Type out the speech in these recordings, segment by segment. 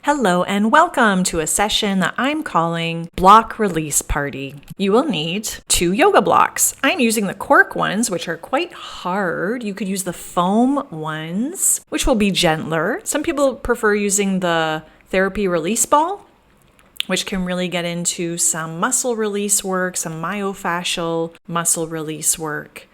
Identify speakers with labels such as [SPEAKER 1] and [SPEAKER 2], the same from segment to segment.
[SPEAKER 1] Hello and welcome to a session that I'm calling Block Release Party. You will need 2 yoga blocks. I'm using the cork ones, which are quite hard. You could use the foam ones, which will be gentler. Some people prefer using the therapy release ball, which can really get into some muscle release work, some myofascial muscle release work.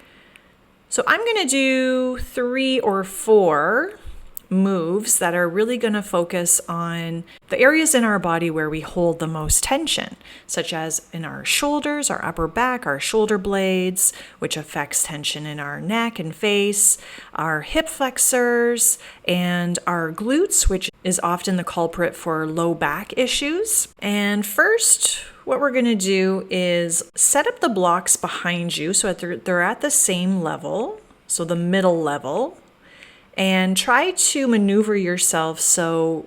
[SPEAKER 1] So I'm going to do 3 or 4 moves that are really going to focus on the areas in our body where we hold the most tension, such as in our shoulders, our upper back, our shoulder blades, which affects tension in our neck and face, our hip flexors, and our glutes, which is often the culprit for low back issues. And first, what we're going to do is set up the blocks behind you so that they're at the same level, so the middle level. And try to maneuver yourself so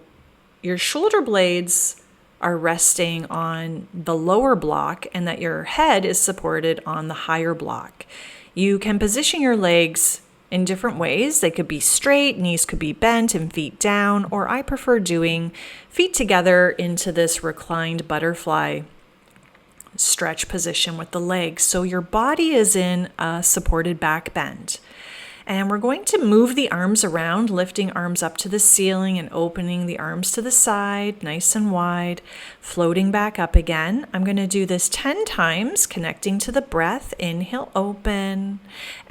[SPEAKER 1] your shoulder blades are resting on the lower block and that your head is supported on the higher block. You can position your legs in different ways. They could be straight, knees could be bent and feet down, or I prefer doing feet together into this reclined butterfly stretch position with the legs. So your body is in a supported back bend. And we're going to move the arms around, lifting arms up to the ceiling and opening the arms to the side, nice and wide, floating back up again. I'm going to do this 10 times, connecting to the breath. Inhale, open.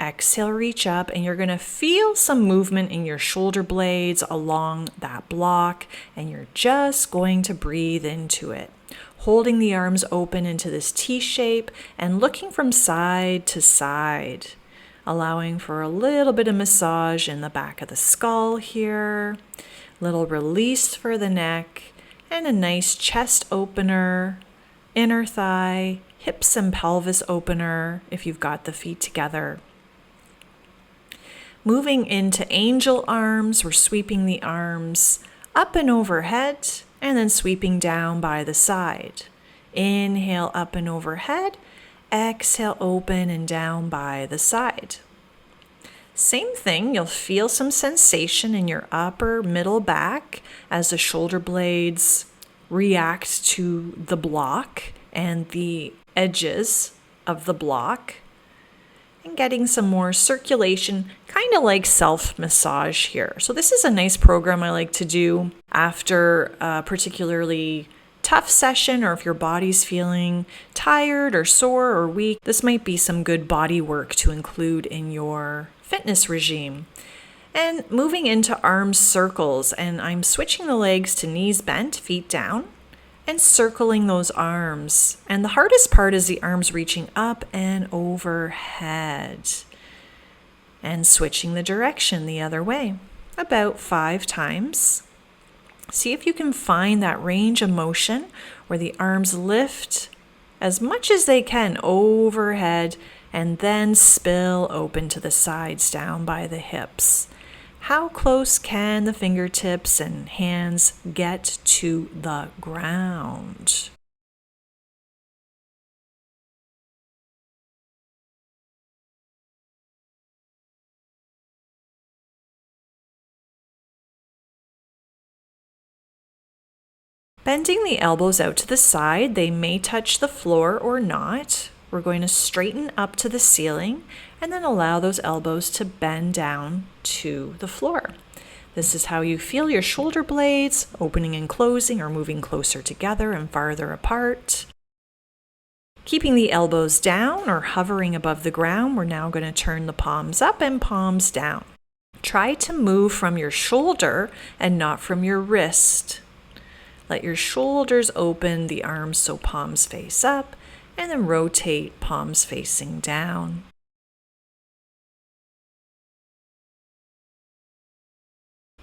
[SPEAKER 1] Exhale, reach up. And you're going to feel some movement in your shoulder blades along that block. And you're just going to breathe into it, holding the arms open into this T shape and looking from side to side, allowing for a little bit of massage in the back of the skull here, little release for the neck, and a nice chest opener, inner thigh, hips and pelvis opener if you've got the feet together. Moving into angel arms, we're sweeping the arms up and overhead, and then sweeping down by the side. Inhale up and overhead. Exhale, open and down by the side. Same thing, you'll feel some sensation in your upper middle back as the shoulder blades react to the block and the edges of the block, and getting some more circulation, kind of like self-massage here. So this is a nice program I like to do after a particularly tough session, or if your body's feeling tired or sore or weak. This might be some good body work to include in your fitness regime. And moving into arm circles, and I'm switching the legs to knees bent, feet down, and circling those arms. And the hardest part is the arms reaching up and overhead, and switching the direction the other way about 5 times. See if you can find that range of motion where the arms lift as much as they can overhead and then spill open to the sides down by the hips. How close can the fingertips and hands get to the ground? Bending the elbows out to the side, they may touch the floor or not. We're going to straighten up to the ceiling and then allow those elbows to bend down to the floor. This is how you feel your shoulder blades opening and closing or moving closer together and farther apart. Keeping the elbows down or hovering above the ground, we're now going to turn the palms up and palms down. Try to move from your shoulder and not from your wrist. Let your shoulders open, the arms so palms face up, and then rotate palms facing down.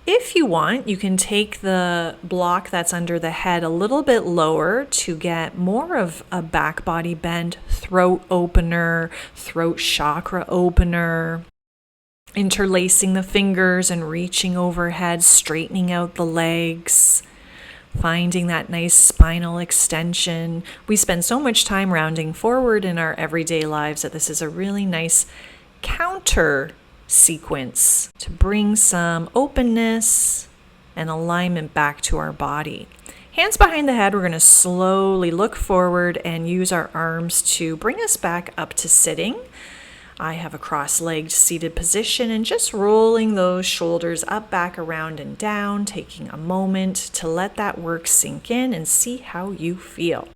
[SPEAKER 1] If you want, you can take the block that's under the head a little bit lower to get more of a back body bend, throat opener, throat chakra opener, interlacing the fingers and reaching overhead, straightening out the legs, finding that nice spinal extension. We spend so much time rounding forward in our everyday lives that this is a really nice counter sequence to bring some openness and alignment back to our body. Hands behind the head, we're going to slowly look forward and use our arms to bring us back up to sitting. I have a cross-legged seated position and just rolling those shoulders up, back, around, and down, taking a moment to let that work sink in and see how you feel.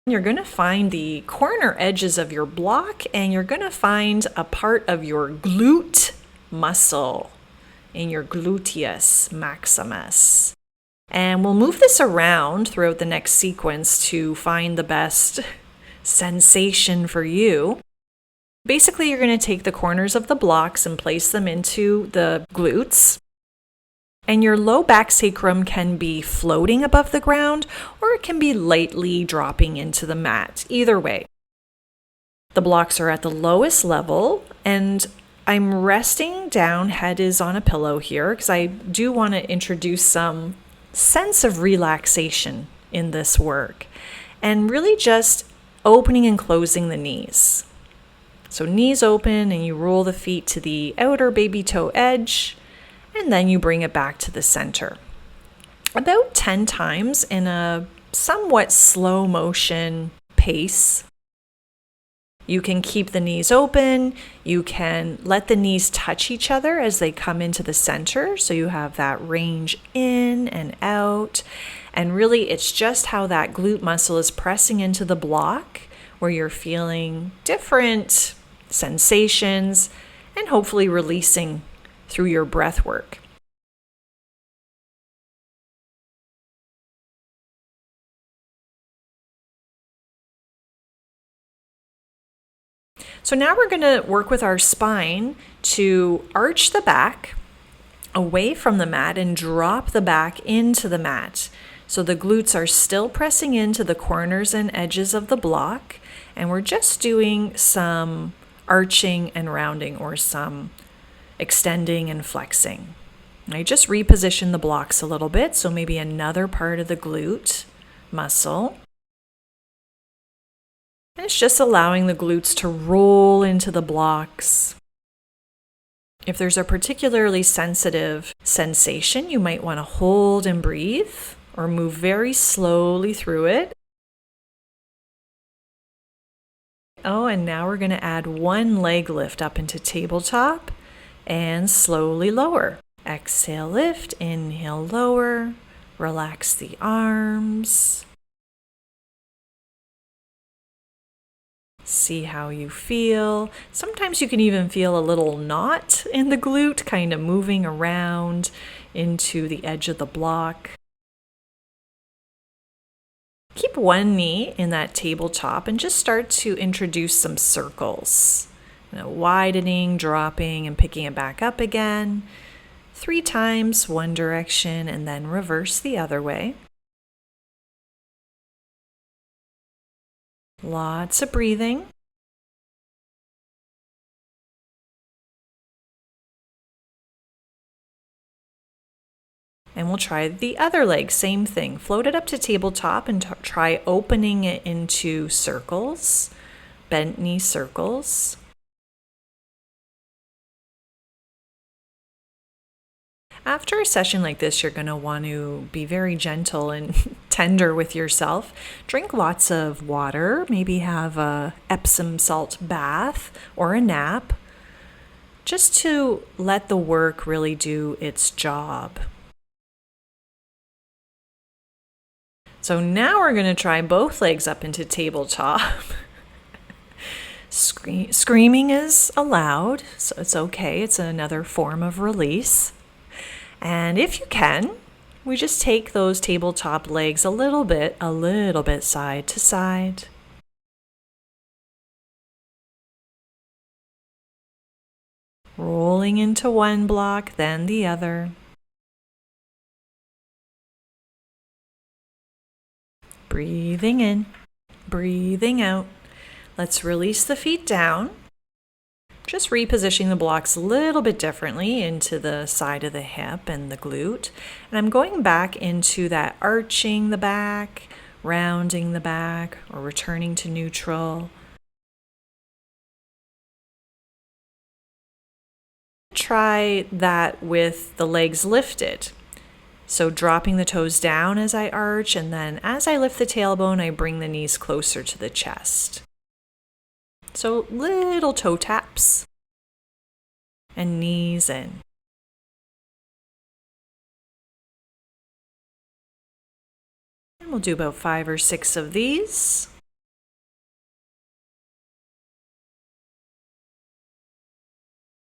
[SPEAKER 1] You're going to find the corner edges of your block and you're going to find a part of your glute muscle in your gluteus maximus. And we'll move this around throughout the next sequence to find the best sensation for you. Basically, you're going to take the corners of the blocks and place them into the glutes. And your low back sacrum can be floating above the ground or it can be lightly dropping into the mat. Either way. The blocks are at the lowest level and I'm resting down, head is on a pillow here because I do want to introduce some sense of relaxation in this work and really just opening and closing the knees. So knees open and you roll the feet to the outer baby toe edge and then you bring it back to the center. About 10 times in a somewhat slow motion pace. You can keep the knees open. You can let the knees touch each other as they come into the center. So you have that range in and out. And really, it's just how that glute muscle is pressing into the block where you're feeling different sensations and hopefully releasing through your breath work. So now we're going to work with our spine to arch the back away from the mat and drop the back into the mat. So the glutes are still pressing into the corners and edges of the block, and we're just doing some arching and rounding or some extending and flexing. I just reposition the blocks a little bit, so maybe another part of the glute muscle. And it's just allowing the glutes to roll into the blocks. If there's a particularly sensitive sensation, you might want to hold and breathe or move very slowly through it. Oh, and now we're going to add one leg lift up into tabletop and slowly lower. Exhale, lift, inhale, lower, relax the arms. See how you feel. Sometimes you can even feel a little knot in the glute, kind of moving around into the edge of the block. Keep one knee in that tabletop and just start to introduce some circles. Widening, dropping, and picking it back up again. 3 times, one direction, and then reverse the other way. Lots of breathing. And we'll try the other leg, same thing. Float it up to tabletop and try opening it into circles, bent knee circles. After a session like this, you're going to want to be very gentle and tender with yourself. Drink lots of water, maybe have a Epsom salt bath or a nap, just to let the work really do its job. So now we're going to try both legs up into tabletop. Screaming is allowed, so it's okay. It's another form of release. And if you can, we just take those tabletop legs a little bit side to side. Rolling into one block, then the other. Breathing in, breathing out. Let's release the feet down. Just repositioning the blocks a little bit differently into the side of the hip and the glute. And I'm going back into that arching the back, rounding the back, or returning to neutral. try that with the legs lifted. So dropping the toes down as I arch, and then as I lift the tailbone, I bring the knees closer to the chest. So little toe taps and knees in. And we'll do about 5 or 6 of these.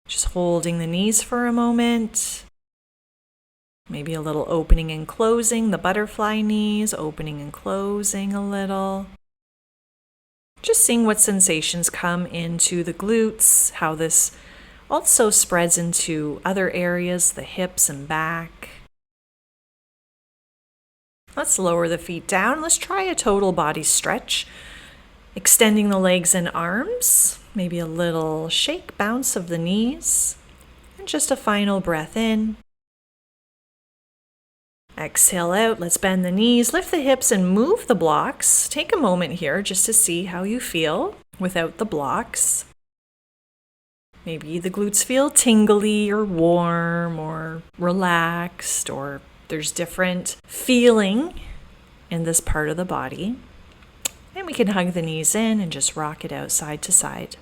[SPEAKER 1] Just holding the knees for a moment. Maybe a little opening and closing, the butterfly knees, opening and closing a little. Just seeing what sensations come into the glutes, how this also spreads into other areas, the hips and back. Let's lower the feet down. Let's try a total body stretch. Extending the legs and arms, maybe a little shake, bounce of the knees, and just a final breath in. Exhale out, let's bend the knees, lift the hips and move the blocks. Take a moment here just to see how you feel without the blocks. Maybe the glutes feel tingly or warm or relaxed, or there's different feeling in this part of the body. And we can hug the knees in and just rock it out side to side.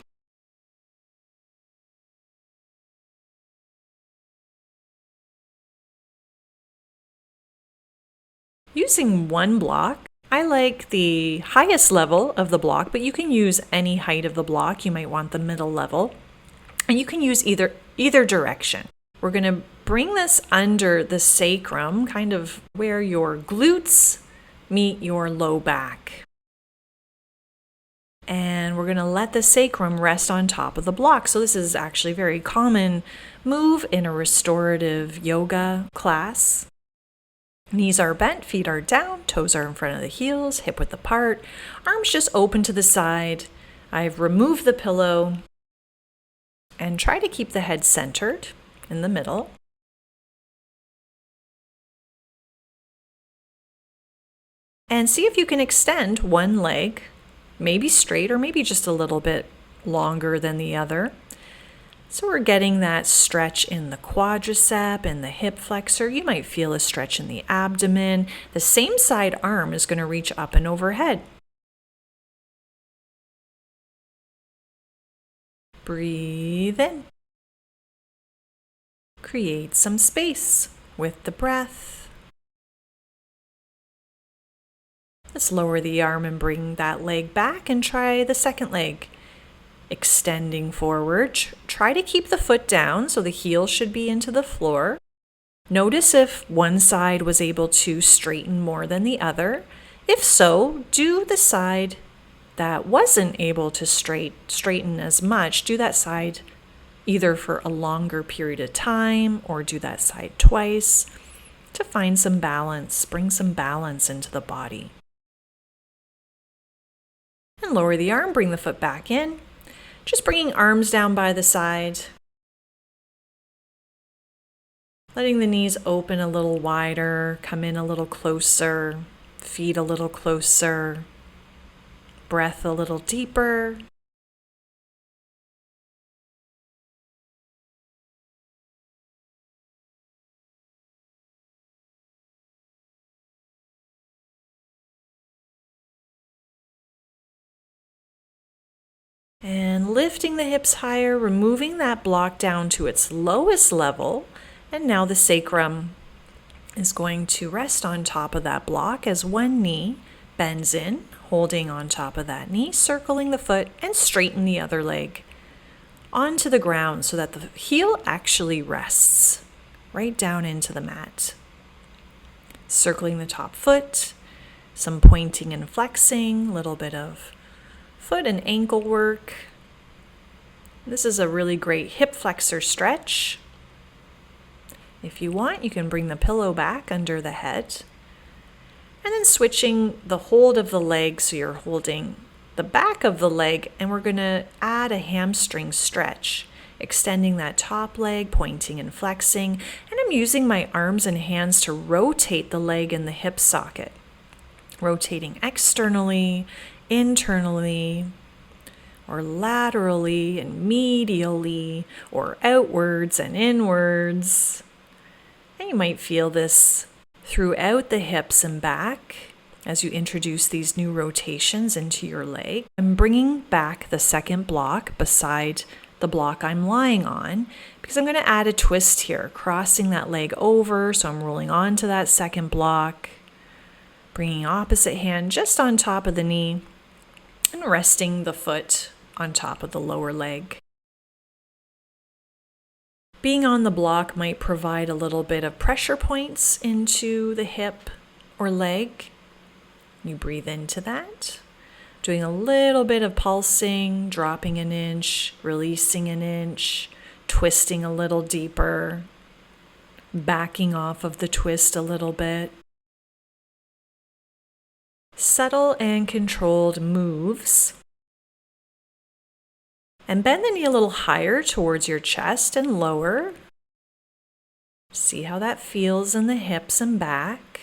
[SPEAKER 1] Using one block, I like the highest level of the block, but you can use any height of the block. You might want the middle level. And you can use either direction. We're going to bring this under the sacrum, kind of where your glutes meet your low back. And we're going to let the sacrum rest on top of the block. So this is actually a very common move in a restorative yoga class. Knees are bent, feet are down, toes are in front of the heels, hip width apart, arms just open to the side. I've removed the pillow and try to keep the head centered in the middle. And see if you can extend one leg, maybe straight or maybe just a little bit longer than the other. So we're getting that stretch in the quadricep and the hip flexor. You might feel a stretch in the abdomen. The same side arm is going to reach up and overhead. Breathe in. Create some space with the breath. Let's lower the arm and bring that leg back and try the second leg. Extending forward. Try to keep the foot down so the heel should be into the floor. Notice if one side was able to straighten more than the other. If so, do the side that wasn't able to straighten as much. Do that side either for a longer period of time or do that side twice to find some balance, bring some balance into the body. And lower the arm, bring the foot back in. Just bringing arms down by the side. Letting the knees open a little wider, come in a little closer, feet a little closer, breath a little deeper. And lifting the hips higher, removing that block down to its lowest level. And now the sacrum is going to rest on top of that block as one knee bends in, holding on top of that knee, circling the foot, and straighten the other leg onto the ground so that the heel actually rests right down into the mat. Circling the top foot, some pointing and flexing, a little bit of foot and ankle work. This is a really great hip flexor stretch. If you want, you can bring the pillow back under the head. And then switching the hold of the leg, so you're holding the back of the leg, and we're going to add a hamstring stretch, extending that top leg, pointing and flexing. And I'm using my arms and hands to rotate the leg in the hip socket, rotating externally, internally, or laterally and medially, or outwards and inwards. And you might feel this throughout the hips and back as you introduce these new rotations into your leg. I'm bringing back the second block beside the block I'm lying on because I'm going to add a twist here, crossing that leg over. So I'm rolling onto that second block, bringing opposite hand just on top of the knee and resting the foot on top of the lower leg. Being on the block might provide a little bit of pressure points into the hip or leg. You breathe into that, doing a little bit of pulsing, dropping an inch, releasing an inch, twisting a little deeper, backing off of the twist a little bit. Subtle and controlled moves. And bend the knee a little higher towards your chest and lower. See how that feels in the hips and back.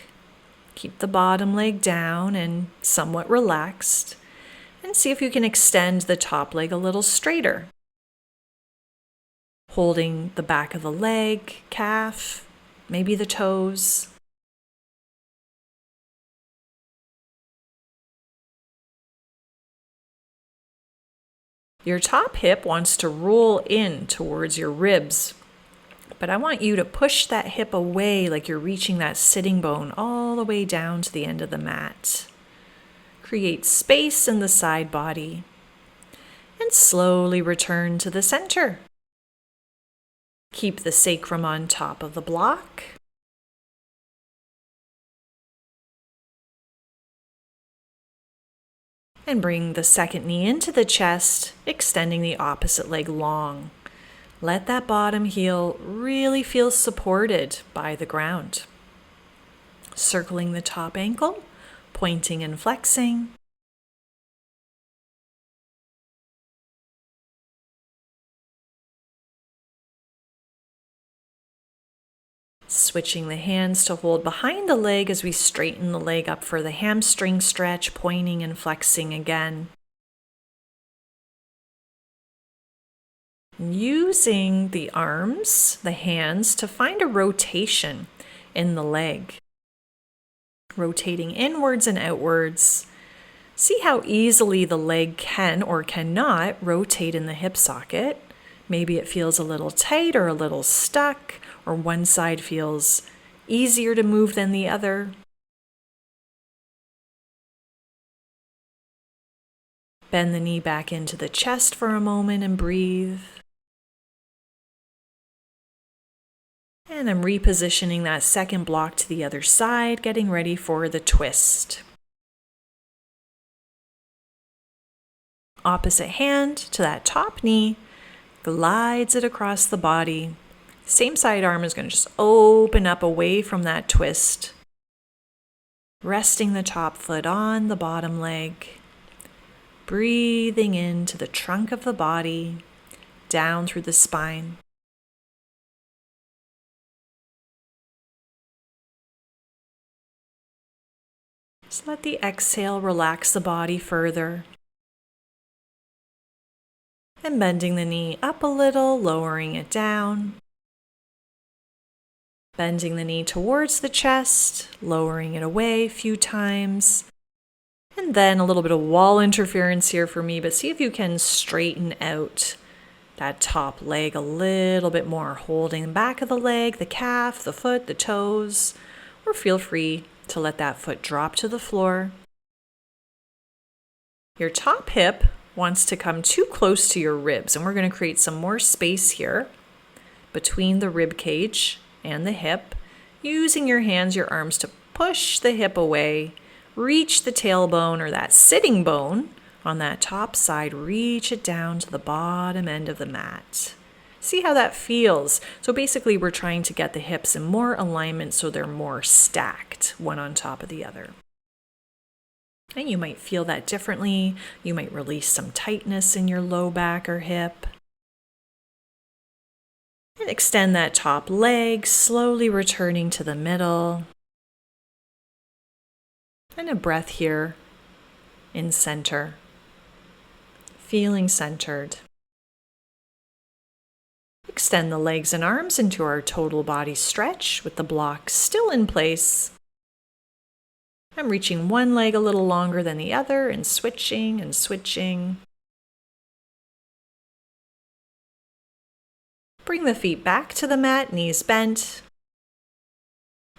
[SPEAKER 1] Keep the bottom leg down and somewhat relaxed. And see if you can extend the top leg a little straighter. Holding the back of the leg, calf, maybe the toes. Your top hip wants to roll in towards your ribs, but I want you to push that hip away like you're reaching that sitting bone all the way down to the end of the mat. Create space in the side body and slowly return to the center. Keep the sacrum on top of the block. And bring the second knee into the chest, extending the opposite leg long. Let that bottom heel really feel supported by the ground. Circling the top ankle, pointing and flexing. Switching the hands to hold behind the leg as we straighten the leg up for the hamstring stretch, pointing and flexing again. Using the arms, the hands, to find a rotation in the leg. Rotating inwards and outwards. See how easily the leg can or cannot rotate in the hip socket. Maybe it feels a little tight or a little stuck, or one side feels easier to move than the other. Bend the knee back into the chest for a moment and breathe. And I'm repositioning that second block to the other side, getting ready for the twist. Opposite hand to that top knee, glides it across the body. Same side arm is going to just open up away from that twist. Resting the top foot on the bottom leg. Breathing into the trunk of the body, down through the spine. Just let the exhale relax the body further. And bending the knee up a little, lowering it down. Bending the knee towards the chest, lowering it away a few times. And then a little bit of wall interference here for me, but see if you can straighten out that top leg a little bit more, holding the back of the leg, the calf, the foot, the toes, or feel free to let that foot drop to the floor. Your top hip wants to come too close to your ribs, and we're going to create some more space here between the rib cage and the hip, using your hands, your arms to push the hip away, reach the tailbone or that sitting bone on that top side, reach it down to the bottom end of the mat. See how that feels. So basically we're trying to get the hips in more alignment so they're more stacked, one on top of the other. And you might feel that differently. You might release some tightness in your low back or hip. And extend that top leg, slowly returning to the middle. And a breath here in center. feeling centered. Extend the legs and arms into our total body stretch with the block still in place. I'm reaching one leg a little longer than the other and switching and switching. Bring the feet back to the mat, knees bent.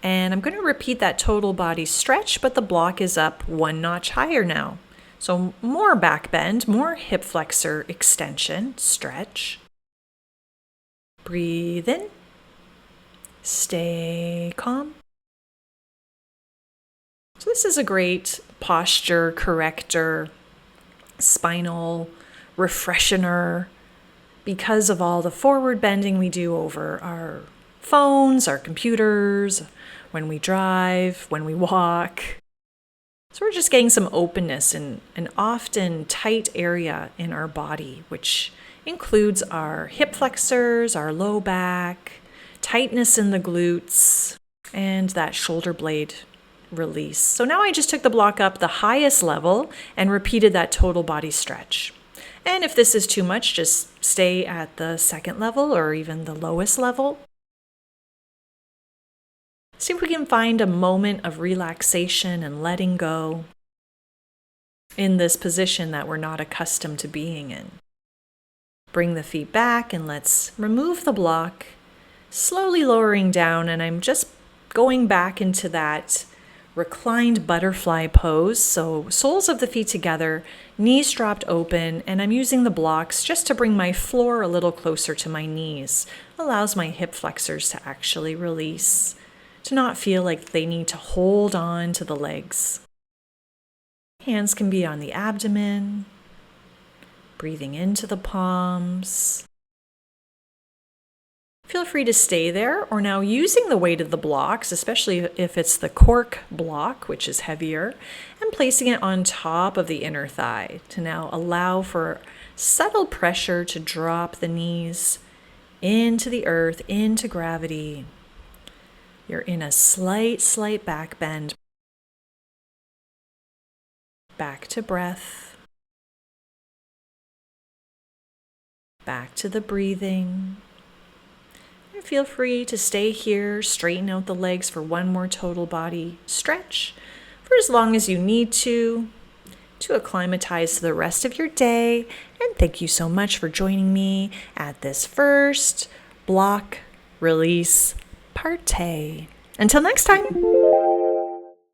[SPEAKER 1] And I'm going to repeat that total body stretch, but the block is up one notch higher now. So more back bend, more hip flexor extension, stretch. Breathe in. Stay calm. So this is a great posture corrector, spinal refreshener, because of all the forward bending we do over our phones, our computers, when we drive, when we walk. So we're just getting some openness in an often tight area in our body, which includes our hip flexors, our low back, tightness in the glutes, and that shoulder blade release. So now I just took the block up the highest level and repeated that total body stretch. And if this is too much, just stay at the second level or even the lowest level. See if we can find a moment of relaxation and letting go in this position that we're not accustomed to being in. Bring the feet back and let's remove the block, slowly lowering down, and I'm just going back into that reclined butterfly pose. So soles of the feet together, knees dropped open, and I'm using the blocks just to bring my floor a little closer to my knees. Allows my hip flexors to actually release, to not feel like they need to hold on to the legs. Hands can be on the abdomen, breathing into the palms. Feel free to stay there, or now using the weight of the blocks, especially if it's the cork block, which is heavier, and placing it on top of the inner thigh to now allow for subtle pressure to drop the knees into the earth, into gravity. You're in a slight back bend. Back to breath. Back to the breathing. And feel free to stay here, straighten out the legs for one more total body stretch for as long as you need to acclimatize to the rest of your day. And thank you so much for joining me at this first block release party. Until next time.